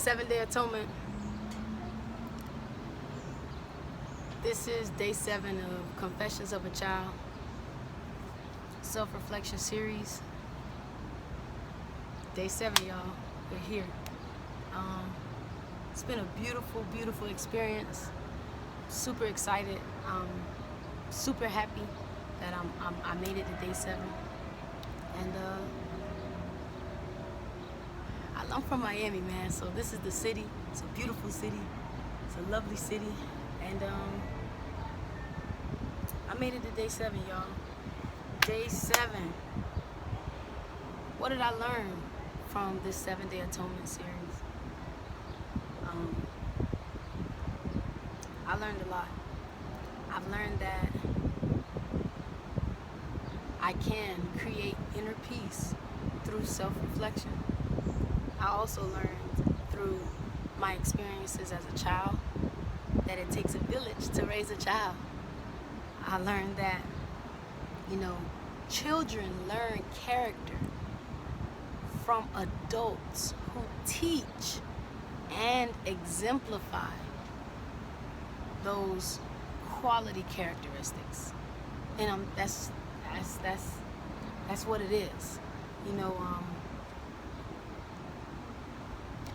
7-Day Atonement. This is day 7 of Confessions of a Child self-reflection series. Day 7, y'all. We're here. It's been a beautiful, beautiful experience. Super excited. Super happy that I made it to day 7. And I'm from Miami, man. So this is the city. It's a beautiful city. It's a lovely city. And I made it to day 7, y'all. Day 7. What did I learn from this 7-Day Atonement series? I learned a lot. I've learned that I can create inner peace through self-reflection. I also learned through my experiences as a child that it takes a village to raise a child. I learned that, children learn character from adults who teach and exemplify those quality characteristics. And that's what it is.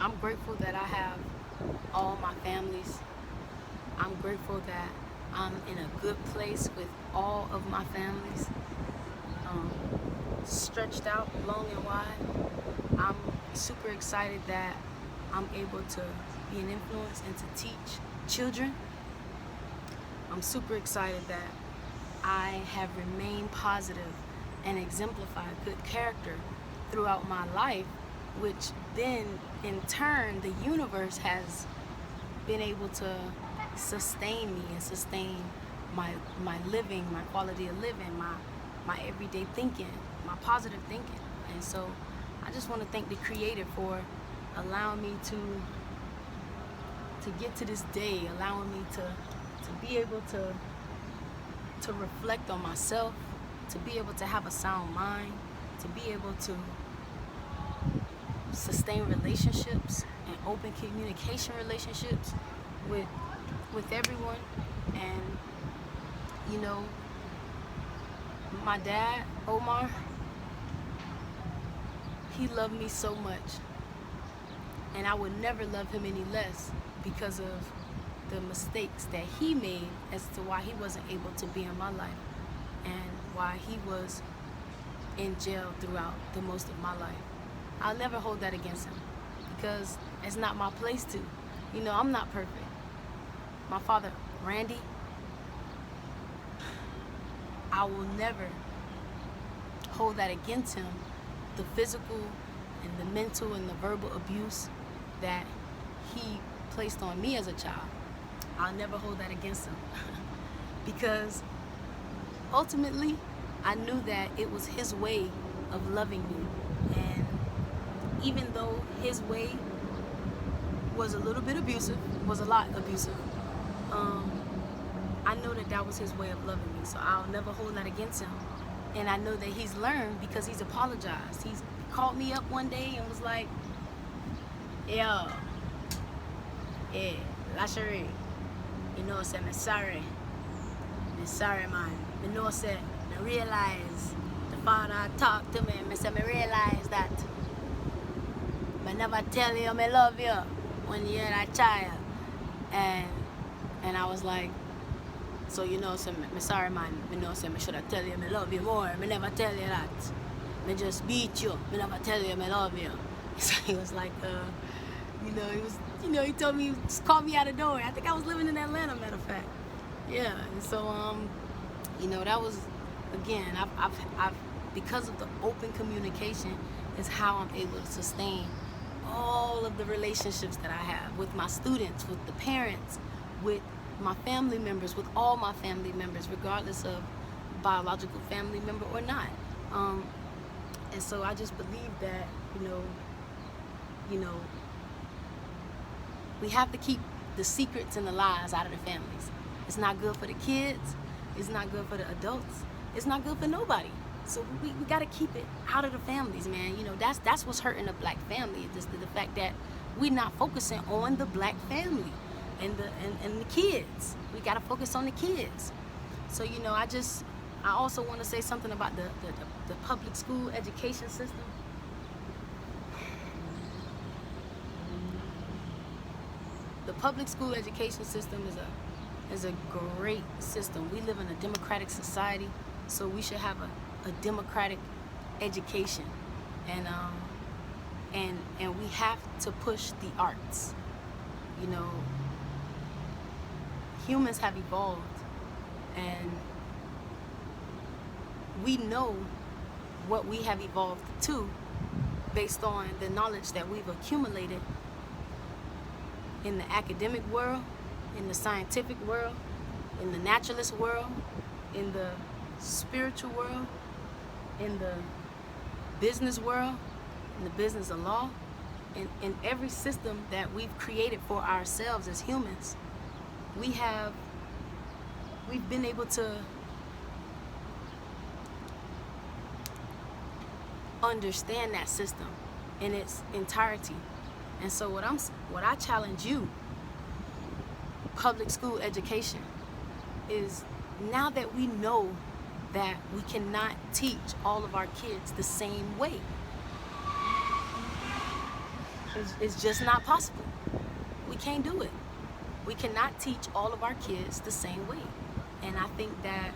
I'm grateful that I have all my families. I'm grateful that I'm in a good place with all of my families, stretched out long and wide. I'm super excited that I'm able to be an influence and to teach children. I'm super excited that I have remained positive and exemplified good character throughout my life, which then in turn the universe has been able to sustain me and sustain my living, my quality of living, my everyday thinking, my positive thinking. And so I just want to thank the Creator for allowing me to get to this day, allowing me to be able to reflect on myself, to be able to have a sound mind, to be able to sustain relationships and open communication relationships with everyone. And my dad, Omar, he loved me so much, and I would never love him any less because of the mistakes that he made as to why he wasn't able to be in my life and why he was in jail throughout the most of my life. I'll never hold that against him because it's not my place to. I'm not perfect. My father, Randy, I will never hold that against him. The physical and the mental and the verbal abuse that he placed on me as a child, I'll never hold that against him because ultimately I knew that it was his way of loving me. And even though his way was a little bit abusive, was a lot abusive, I know that was his way of loving me, so I'll never hold that against him. And I know that he's learned because he's apologized. He's called me up one day and was like, "Yo, Lashery, say I'm sorry. I'm sorry, man. Say, I realize the father talked to me, and say, I realize that I never tell you I love you when you're a child." And I was like, so say, I'm sorry, man. Say, I should have tell you I love you more. I never tell you that. I just beat you. I never tell you I love you. So he was like, he told me, he just called me out the door. I think I was living in Atlanta, matter of fact. Yeah, and so, that was, again, I've because of the open communication is how I'm able to sustain all of the relationships that I have with my students, with the parents, with my family members, with all my family members, regardless of biological family member or not. And so I just believe that, we have to keep the secrets and the lies out of the families. It's not good for the kids. It's not good for the adults. It's not good for nobody. So we got to keep it out of the families, man. That's what's hurting the black family. Just the fact that we're not focusing on the black family and the kids. We got to focus on the kids. So, you know, I also want to say something about the public school education system. The public school education system is a great system. We live in a democratic society, so we should have a democratic education, and we have to push the arts. You know, humans have evolved, and we know what we have evolved to based on the knowledge that we've accumulated in the academic world, in the scientific world, in the naturalist world, in the spiritual world, in the business world, in the business of law, in every system that we've created for ourselves as humans. We've been able to understand that system in its entirety. And so what I challenge you, public school education, is now that we know that we cannot teach all of our kids the same way. It's just not possible. We can't do it. We cannot teach all of our kids the same way. And I think that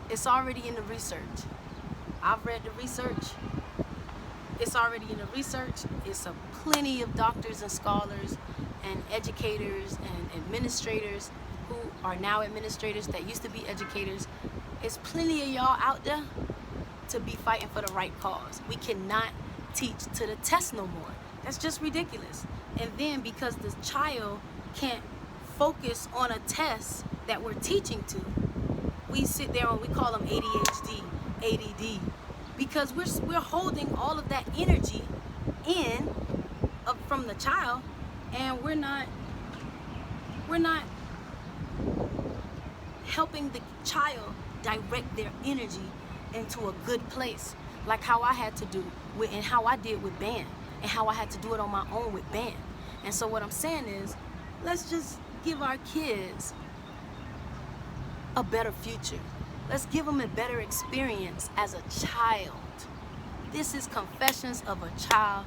it's already in the research. I've read the research. It's already in the research. It's plenty of doctors and scholars and educators and administrators who are now administrators that used to be educators. It's plenty of y'all out there to be fighting for the right cause. We cannot teach to the test no more. That's just ridiculous. And then because the child can't focus on a test that we're teaching to, we sit there and we call them ADHD, ADD, because we're holding all of that energy in from the child, and we're not helping the child direct their energy into a good place, like how I had to do and how I did with band, and how I had to do it on my own with band. And so what I'm saying is, let's just give our kids a better future. Let's give them a better experience as a child. This is Confessions of a Child,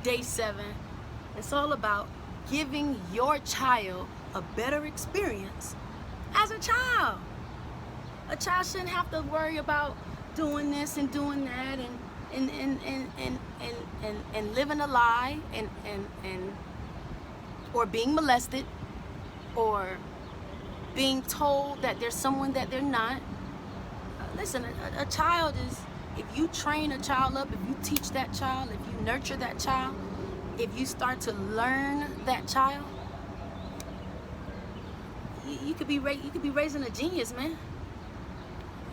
Day 7. It's all about giving your child a better experience as a child. A child shouldn't have to worry about doing this and doing that and living a lie and or being molested or being told that there's someone that they're not. Listen, a child is, if you train a child up, if you teach that child, if you nurture that child, if you start to learn that child, you could be raising a genius, man.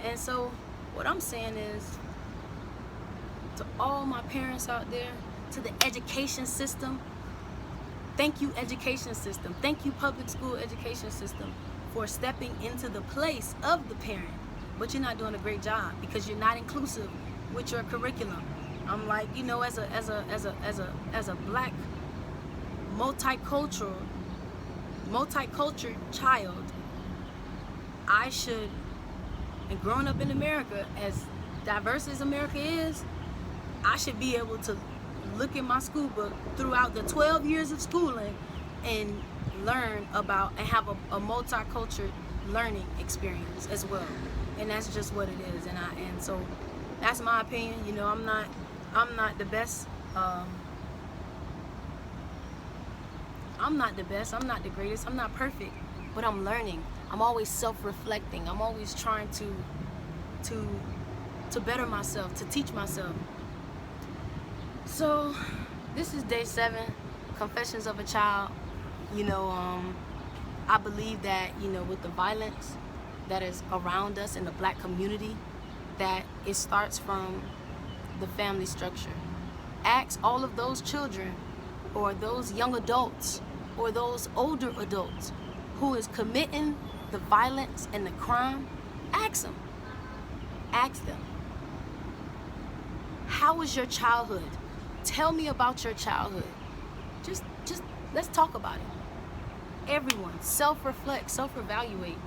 And so what I'm saying is, to all my parents out there, to the education system, thank you, education system. Thank you, public school education system, for stepping into the place of the parent. But you're not doing a great job because you're not inclusive with your curriculum. I'm like, you know, as a black multicultural child, I should, and growing up in America, as diverse as America is, I should be able to look in my school book throughout the 12 years of schooling and learn about and have a multicultural learning experience as well. And that's just what it is. And so that's my opinion. You know, I'm not the best. I'm not the best. I'm not the greatest. I'm not perfect, but I'm learning. I'm always self-reflecting. I'm always trying to better myself, to teach myself. So this is Day 7, Confessions of a Child. You know, I believe that, you know, with the violence that is around us in the black community, that it starts from the family structure. Ask all of those children or those young adults or those older adults who is committing the violence and the crime. Ask them. Ask them, how was your childhood? Tell me about your childhood. Just let's talk about it. Everyone, self-reflect, self-evaluate.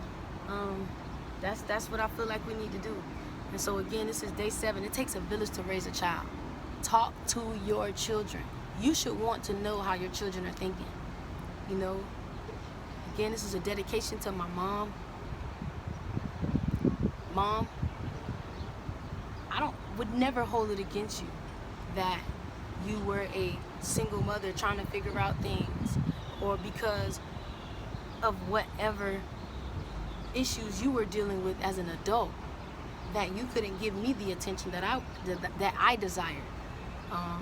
That's what I feel like we need to do. And so again, this is day 7. It takes a village to raise a child. Talk to your children. You should want to know how your children are thinking. You know, again, this is a dedication to my mom. Mom, would never hold it against you that you were a single mother trying to figure out things, or because of whatever issues you were dealing with as an adult, that you couldn't give me the attention that I desired.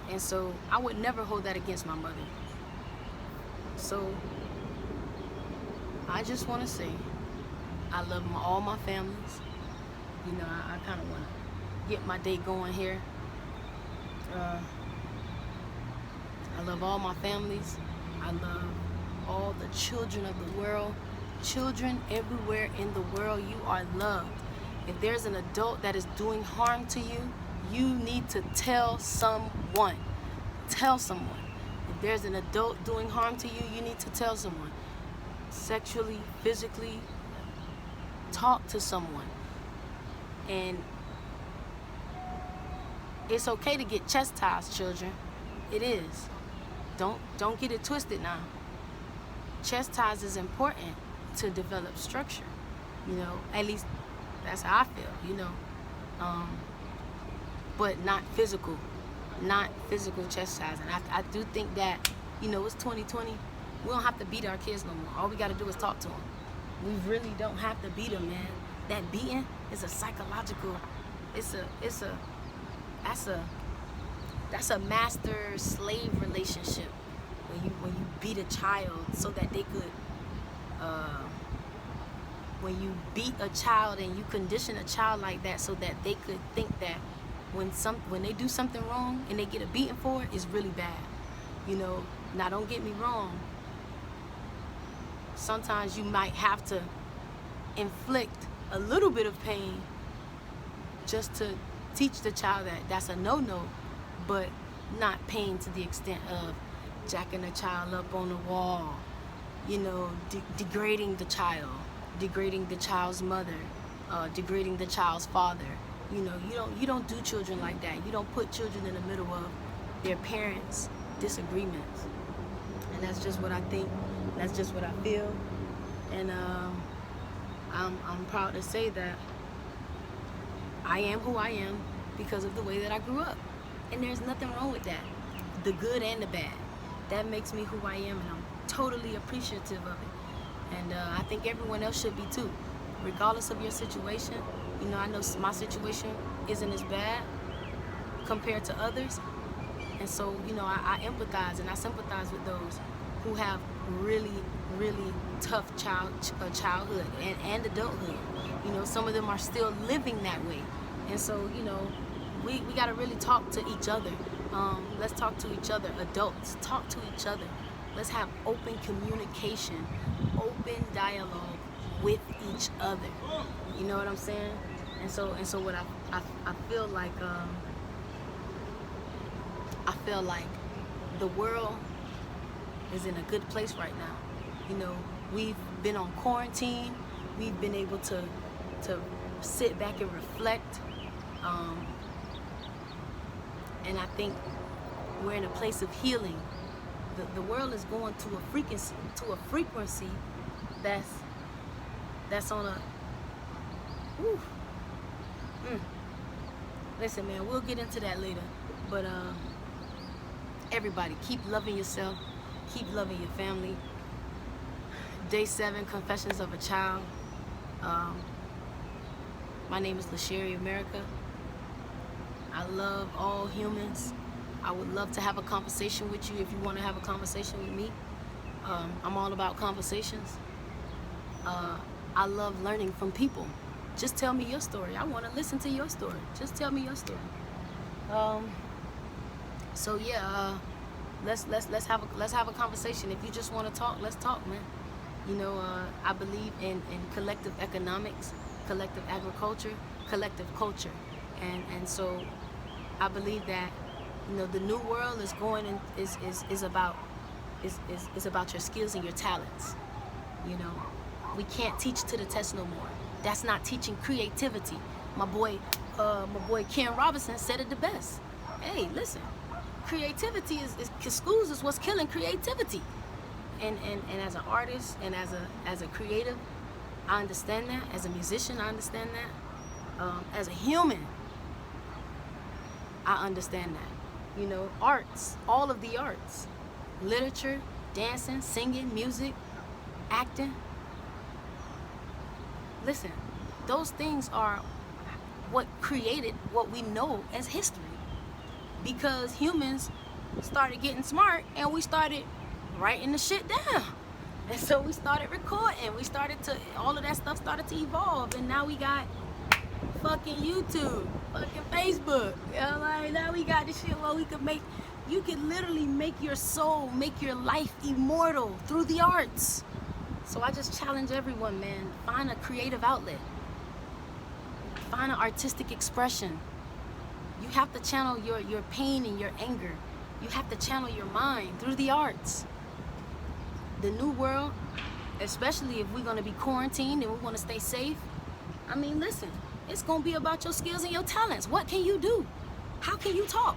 And so I would never hold that against my mother. So I just want to say I love all my families. You know, I kind of want to get my day going here. I love all my families. I love all the children of the world. Children everywhere in the world, you are loved. If there's an adult that is doing harm to you, you need to tell someone. Tell someone. If there's an adult doing harm to you, you need to tell someone. Sexually, physically, talk to someone. And it's okay to get chastised, children. It is. Don't get it twisted now. Chastise is important to develop structure. You know, at least that's how I feel, you know. But not physical chastising. I do think that, you know, it's 2020. We don't have to beat our kids no more. All we got to do is talk to them. We really don't have to beat them, man. That beating is a psychological. That's a master-slave relationship. When you beat a child so that they could. When you beat a child and you condition a child like that so that they could think that when they do something wrong and they get a beating for it, it's really bad. You know, now don't get me wrong. Sometimes you might have to inflict a little bit of pain just to teach the child that that's a no-no, but not pain to the extent of jacking a child up on the wall, you know, degrading the child, degrading the child's mother, degrading the child's father. You know, you don't do children like that. You don't put children in the middle of their parents' disagreements. And that's just what I think. That's just what I feel. And I'm proud to say that I am who I am because of the way that I grew up. And there's nothing wrong with that. The good and the bad. That makes me who I am, and I'm totally appreciative of it. And I think everyone else should be too. Regardless of your situation. You know, I know my situation isn't as bad compared to others. And so, you know, I empathize and I sympathize with those who have really, really tough childhood and adulthood. You know, some of them are still living that way. And so, you know, we got to really talk to each other. Let's talk to each other. Adults, talk to each other. Let's have open communication, open dialogue with each other. You know what I'm saying? And so what I feel like the world is in a good place right now. You know, we've been on quarantine. We've been able to sit back and reflect. And I think we're in a place of healing. The world is going to a frequency that's on a whew. Listen, man, we'll get into that later. But everybody, keep loving yourself, keep loving your family. Day 7, Confessions of a Child. My name is LaSherry America. I love all humans. I would love to have a conversation with you if you want to have a conversation with me. I'm all about conversations. I love learning from people. Just tell me your story. I want to listen to your story. Just tell me your story. So yeah, let's have a conversation. If you just want to talk, let's talk, man. You know, I believe in collective economics, collective agriculture, collective culture, and so I believe that You know, the new world is going in, is about is about your skills and your talents. You know, we can't teach to the test no more. That's not teaching creativity. My boy Ken Robinson said it the best. Hey, listen, creativity is schools is what's killing creativity. And as an artist and as a creative, I understand that. As a musician, I understand that. As a human, I understand that. You know, arts, all of the arts, literature, dancing, singing, music, acting. Listen, those things are what created what we know as history. Because humans started getting smart and we started writing the shit down. And so we started recording. All of that stuff started to evolve. And now we got fucking YouTube, fucking Facebook. You know, like now we got this shit where you can literally make your soul, make your life immortal through the arts. So I just challenge everyone, man, find a creative outlet. Find an artistic expression. You have to channel your pain and your anger. You have to channel your mind through the arts. The new world, especially if we're gonna be quarantined and we wanna stay safe, I mean, listen, it's gonna be about your skills and your talents. What can you do? How can you talk?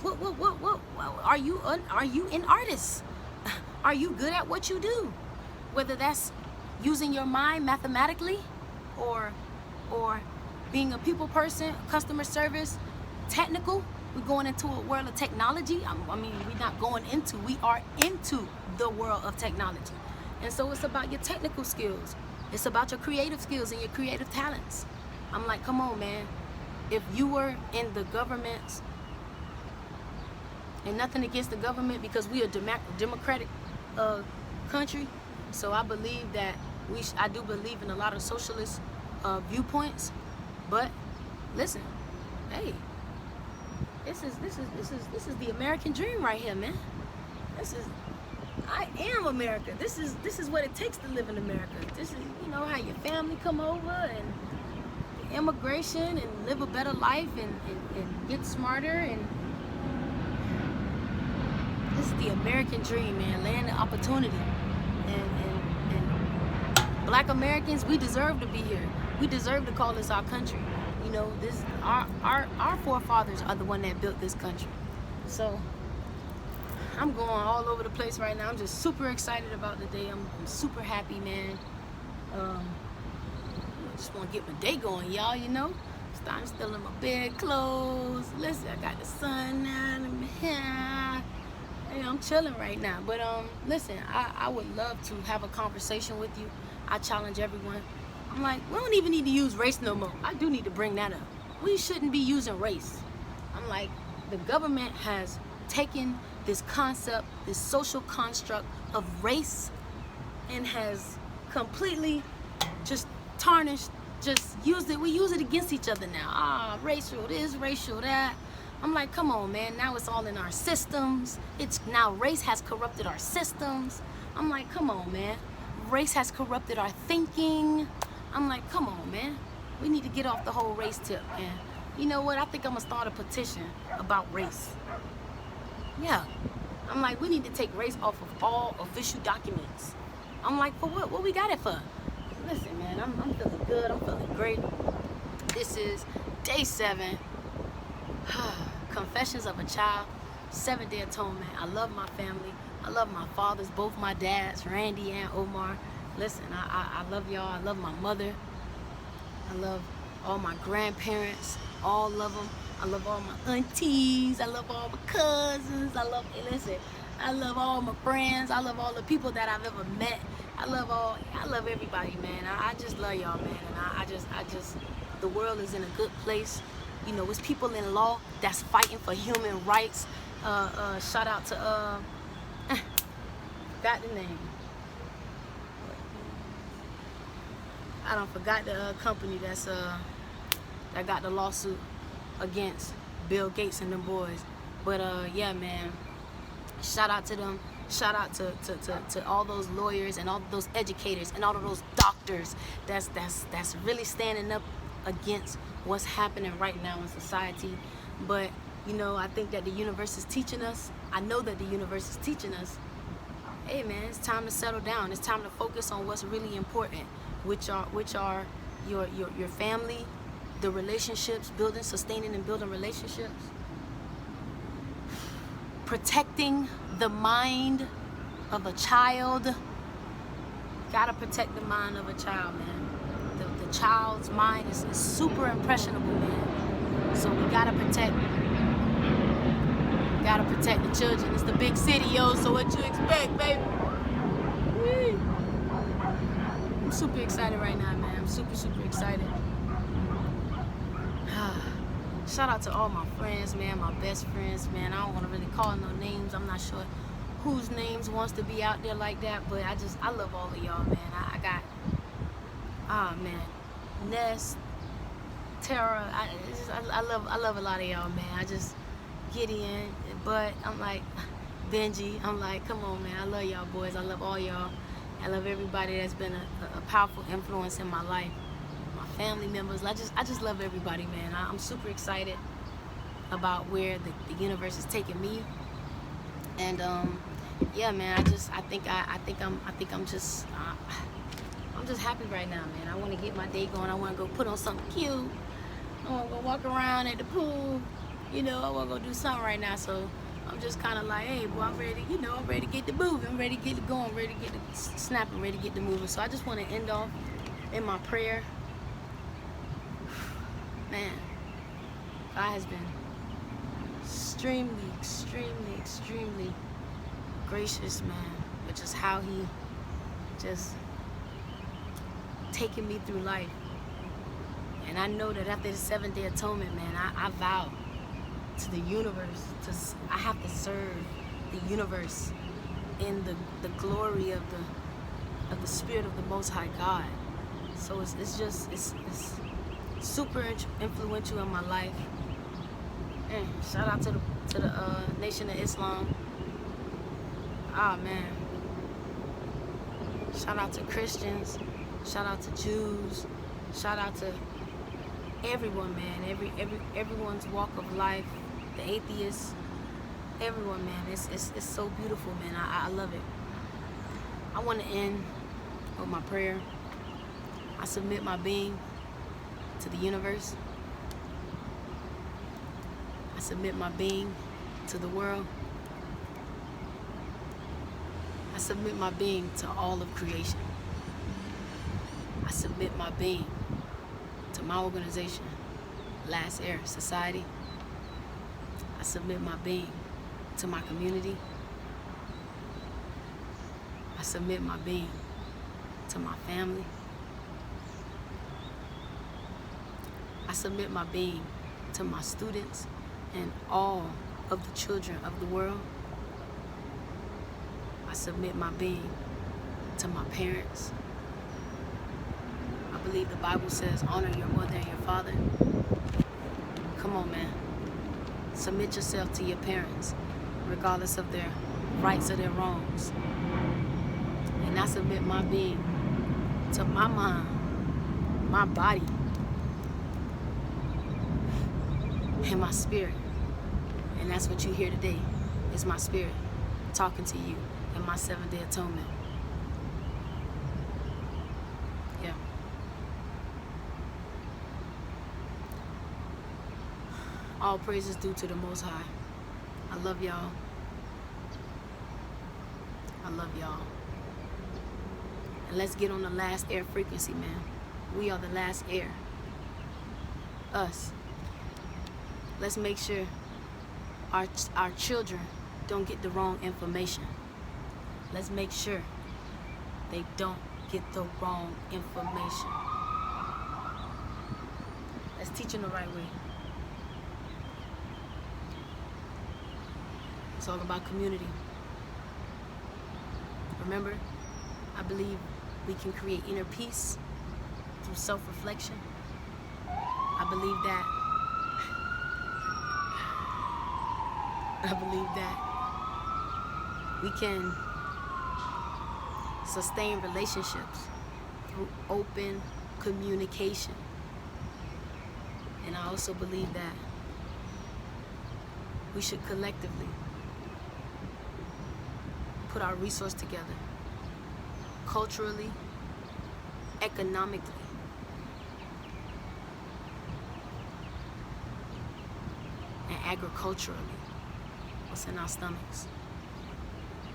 What are you an artist? Are you good at what you do? Whether that's using your mind mathematically or being a people person, customer service, technical. We're going into a world of technology. I mean, we are into the world of technology. And so it's about your technical skills. It's about your creative skills and your creative talents. I'm like, come on, man. If you were in the government's, and nothing against the government because we are a democratic country, so I believe that I do believe in a lot of socialist viewpoints. But listen, hey, this is the American dream right here, man. I am America. This is what it takes to live in America. This is, you know, how your family come over and immigration and live a better life and get smarter, and this is the American dream, man. Land of opportunity. And Black Americans, we deserve to be here. We deserve to call this our country. You know, our forefathers are the one that built this country. So I'm going all over the place right now. I'm just super excited about the day. I'm super happy, man. I just want to get my day going, y'all, you know. I'm still in my bed clothes. Listen, I got the sun out of my hair. Hey, I'm chilling right now. But listen, I would love to have a conversation with you. I challenge everyone. I'm like, we don't even need to use race no more. I do need to bring that up. We shouldn't be using race. I'm like, the government has taken this concept, this social construct of race, and has completely just tarnished, just used it. We use it against each other now. Racial this, racial that. I'm like, come on, man. Now it's all in our systems. Now race has corrupted our systems. I'm like, come on, man. Race has corrupted our thinking. I'm like, come on, man. We need to get off the whole race tip, man. You know what? I think I'm gonna start a petition about race. Yeah. I'm like, we need to take race off of all official documents. I'm like, for what? What we got it for? Listen, man, I'm feeling good. I'm feeling great. This is day 7. Confessions of a Child, 7-Day Atonement. I love my family. I love my fathers, both my dads, Randy and Omar. Listen, I love y'all. I love my mother. I love all my grandparents, all of them. I love all my aunties. I love all my cousins. I love all my friends. I love all the people that I've ever met. I love everybody, man. I just love y'all, man. And I just, the world is in a good place. You know, it's people in law that's fighting for human rights. Shout out to, forgot the name. I don't forgot the company that got the lawsuit against Bill Gates and them boys. But yeah, man, shout out to them. Shout out to all those lawyers and all those educators and all of those doctors that's really standing up against what's happening right now in society. But You know, I think that the universe is teaching us. I know that the universe is teaching us, hey man, it's time to settle down. It's time to focus on what's really important, which are your family, the relationships, sustaining and building relationships, protecting the mind of a child. Gotta protect the mind of a child, man. The child's mind is super impressionable, man. So we gotta protect the children. It's the big city, yo, so what you expect, baby? Whee. I'm super excited right now, man. I'm super excited. Shout out to all my friends, man, my best friends, man. I don't want to really call no names. I'm not sure whose names wants to be out there like that, but I love all of y'all, man. I got, man, Ness, Tara. I love a lot of y'all, man. I just Gideon, but I'm like Benji. I'm like, come on, man. I love y'all boys. I love all y'all. I love everybody that's been a powerful influence in my life. My family members. I just love everybody, man. I'm super excited about where the universe is taking me. And yeah, man. I'm just happy right now, man. I want to get my day going. I want to go put on something cute. I want to go walk around at the pool. You know, I want to go do something right now. So I'm just kind of like, hey, boy, I'm ready. You know, I'm ready to get the moving. I'm ready to get it going. Ready to get the snapping. Ready to get the moving. So I just want to end off in my prayer. Man, God has been extremely gracious, man, with just how he just taking me through life. And I know that after the 7th-day atonement, man, I vow to the universe, I have to serve the universe in the glory of the spirit of the Most High God. So it's super influential in my life. And shout out to the Nation of Islam. Ah, man. Shout out to Christians. Shout out to Jews. Shout out to everyone, man. Everyone's walk of life. The atheists. Everyone, man. It's so beautiful, man. I love it. I want to end with my prayer. I submit my being to the universe. I submit my being to the world. I submit my being to all of creation. I submit my being to my organization, Last Air Society. I submit my being to my community. I submit my being to my family. I submit my being to my students and all of the children of the world. I submit my being to my parents. I believe the Bible says, honor your mother and your father. Come on, man. Submit yourself to your parents, regardless of their rights or their wrongs. And I submit my being to my mind, my body, and my spirit. And that's what you hear today, is my spirit talking to you in my 7th-day atonement. Yeah. All praises due to the Most High. I love y'all. I love y'all. And let's get on the last air frequency, man. We are the last air. Us. Let's make sure our children don't get the wrong information. Let's make sure they don't get the wrong information. Let's teach them the right way. It's all about community. Remember, I believe we can create inner peace through self-reflection. I believe that we can sustain relationships through open communication. And I also believe that we should collectively put our resources together, culturally, economically, and agriculturally. What's in our stomachs?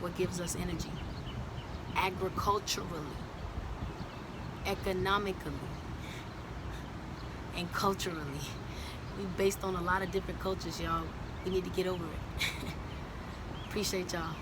What gives us energy? Agriculturally, economically, and culturally. We based on a lot of different cultures, y'all. We need to get over it. Appreciate y'all.